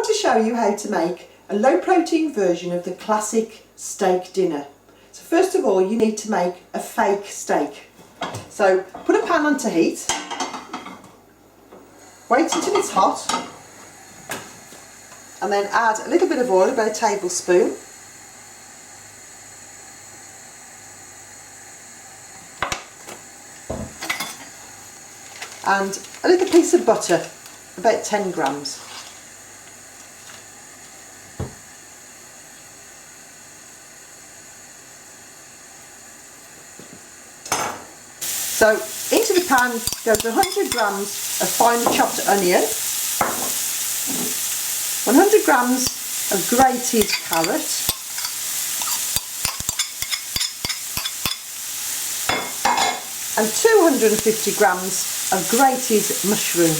to show you how to make a low protein version of the classic steak dinner. So first of all you need to make a fake steak. So put a pan onto heat, wait until it's hot, and then add a little bit of oil, about a tablespoon. And a little piece of butter, about 10 grams. So into the pan goes 100 grams of finely chopped onion, 100 grams of grated carrot, and 250 grams of grated mushroom.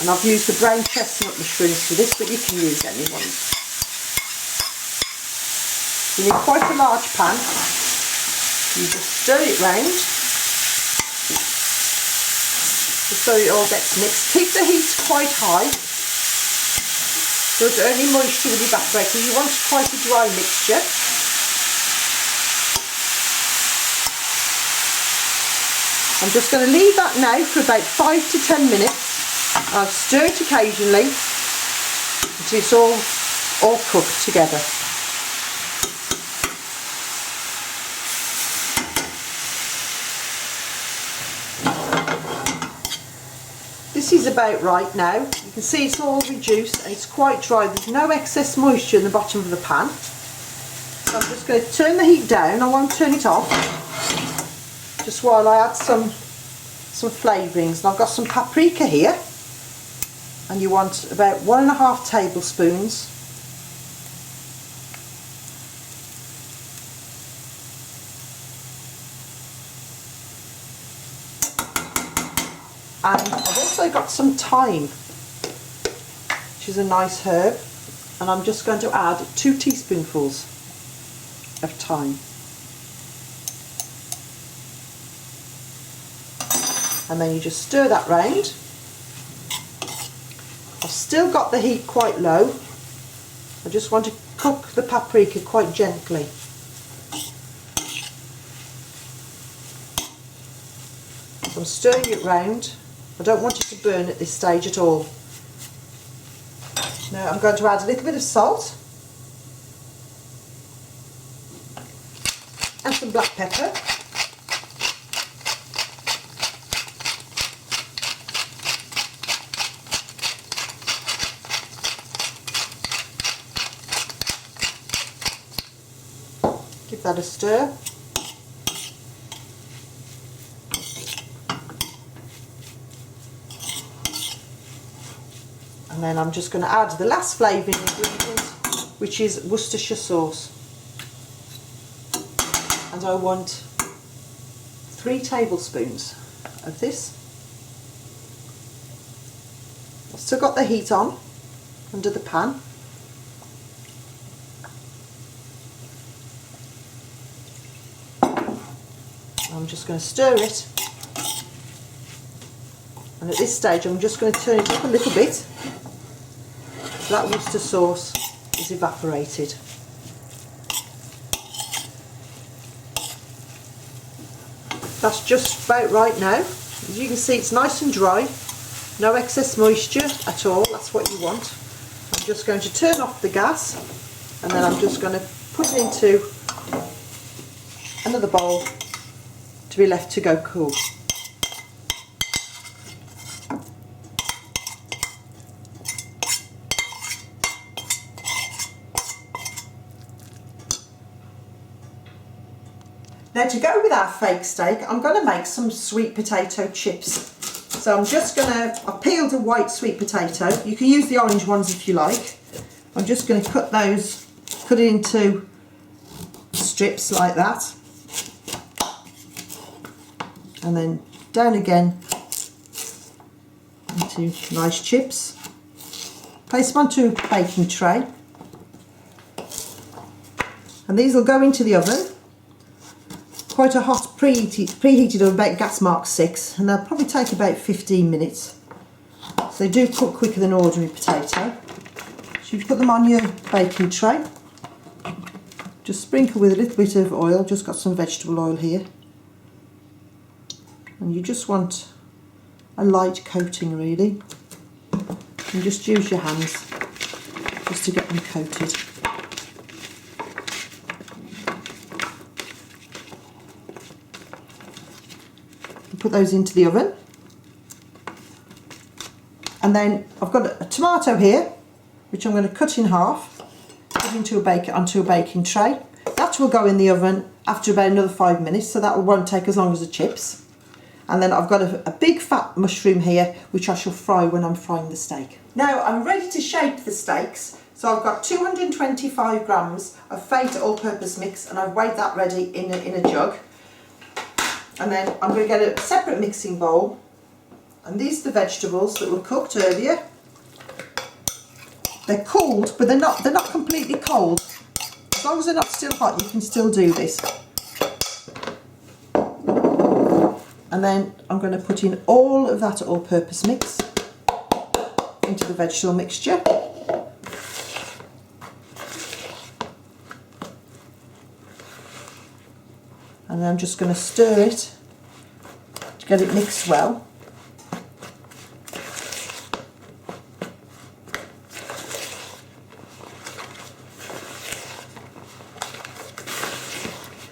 And I've used the brown chestnut mushrooms for this, but you can use any ones. You need quite a large pan. You just stir it round, just so it all gets mixed. Keep the heat quite high, so that any moisture will evaporate, because you want quite a dry mixture. I'm just going to leave that now for about 5 to 10 minutes. I'll stir it occasionally until it's all cooked together. This is about right now. You can see it's all reduced and it's quite dry. There's no excess moisture in the bottom of the pan. So I'm just going to turn the heat down. I won't turn it off, just while I add some flavourings. And I've got some paprika here, and you want about 1.5 tablespoons. And I've also got some thyme, which is a nice herb, and I'm just going to add 2 teaspoonfuls of thyme. And then you just stir that round. I've still got the heat quite low. I just want to cook the paprika quite gently. So I'm stirring it round. I don't want it to burn at this stage at all. Now I'm going to add a little bit of salt and some black pepper. Give that a stir. And then I'm just going to add the last flavouring ingredient, which is Worcestershire sauce. And I want 3 tablespoons of this. I've still got the heat on under the pan. I'm just going to stir it, and at this stage I'm just going to turn it up a little bit so that Worcester sauce is evaporated. That's just about right now. As you can see, it's nice and dry, no excess moisture at all. That's what you want. I'm just going to turn off the gas, and then I'm just going to put it into another bowl to be left to go cool. Now, to go with our fake steak, I'm going to make some sweet potato chips. So I've peeled a white sweet potato. You can use the orange ones if you like. I'm just going to cut it into strips like that. And then down again into nice chips. Place them onto a baking tray, and these will go into the oven. Quite a hot preheated oven, about gas mark 6, and they'll probably take about 15 minutes. So they do cook quicker than ordinary potato. So you put them on your baking tray. Just sprinkle with a little bit of oil, just got some vegetable oil here. And you just want a light coating really. And just use your hands just to get them coated. And put those into the oven. And then I've got a tomato here, which I'm going to cut in half, put onto a baking tray. That will go in the oven after about another 5 minutes, so that won't take as long as the chips. And then I've got a big fat mushroom here, which I shall fry when I'm frying the steak. Now I'm ready to shape the steaks. So I've got 225 grams of Fate all-purpose mix, and I've weighed that ready in a jug. And then I'm going to get a separate mixing bowl. And these are the vegetables that were cooked earlier. They're cooled, but they're not completely cold. As long as they're not still hot, you can still do this. And then I'm going to put in all of that all-purpose mix into the vegetable mixture. And then I'm just going to stir it to get it mixed well.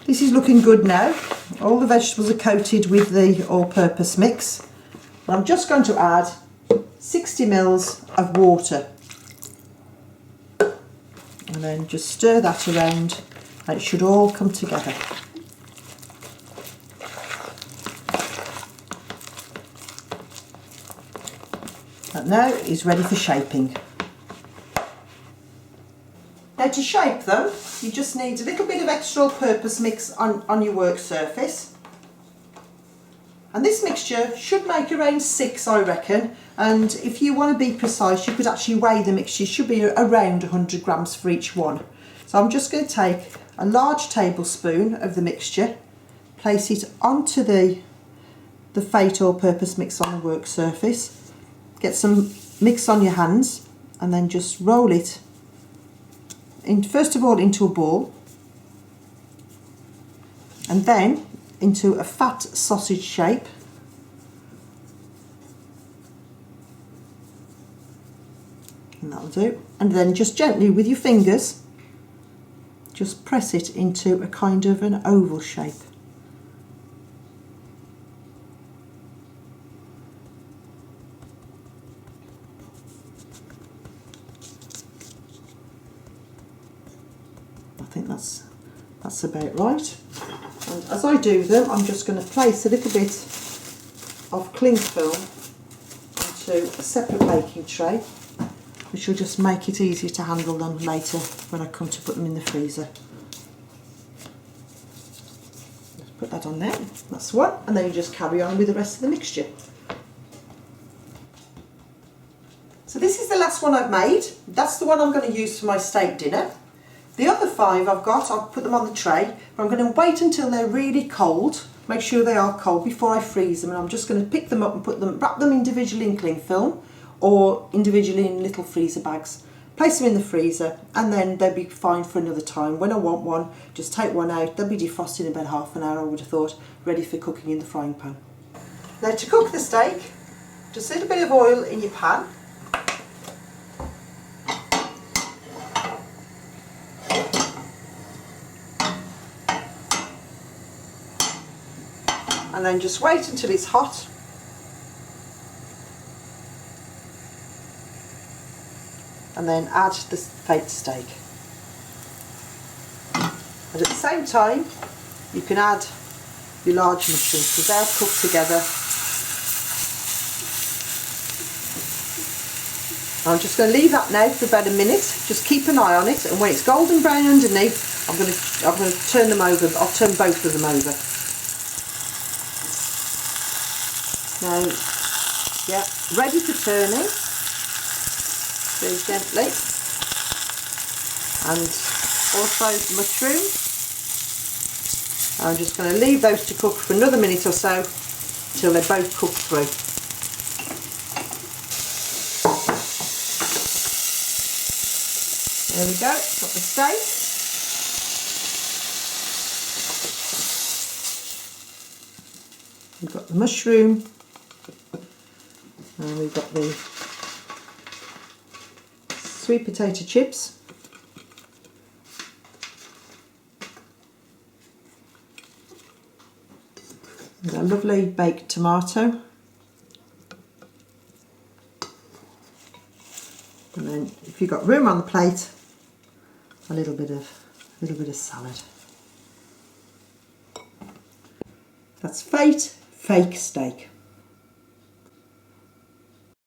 This is looking good now. All the vegetables are coated with the all-purpose mix. And I'm just going to add 60 ml of water. And then just stir that around, and it should all come together. That now is ready for shaping. Now to shape them, you just need a little bit of extra all-purpose mix on your work surface. And this mixture should make around 6, I reckon. And if you want to be precise, you could actually weigh the mixture. It should be around 100 grams for each one. So I'm just going to take a large tablespoon of the mixture, place it onto the Fate all-purpose mix on the work surface, get some mix on your hands, and then just roll it first of all into a ball, and then into a fat sausage shape, and that'll do. And then just gently with your fingers just press it into a kind of an oval shape. I think that's about right. And as I do them, I'm just going to place a little bit of cling film into a separate baking tray, which will just make it easier to handle them later when I come to put them in the freezer. Let's put that on there, that's one, and then you just carry on with the rest of the mixture. So this is the last one I've made. That's the one I'm going to use for my steak dinner. The other 5 I've got, I'll put them on the tray, but I'm going to wait until they're really cold, make sure they are cold before I freeze them, and I'm just going to pick them up and wrap them individually in cling film or individually in little freezer bags. Place them in the freezer, and then they'll be fine for another time. When I want one, just take one out. They'll be defrosted in about half an hour, I would have thought, ready for cooking in the frying pan. Now to cook the steak, just a little bit of oil in your pan. And then just wait until it's hot. And then add the Fate steak. And at the same time, you can add your large mushrooms because they'll cook together. I'm just going to leave that now for about a minute. Just keep an eye on it, and when it's golden brown underneath, I'm going to turn them over. I'll turn both of them over. Now, yeah, ready for turning, very gently, and also the mushroom. I'm just going to leave those to cook for another minute or so till they're both cooked through. There we go, got the steak. We've got the mushroom, and we've got the sweet potato chips. And a lovely baked tomato. And then if you've got room on the plate, a little bit of salad. That's fake steak.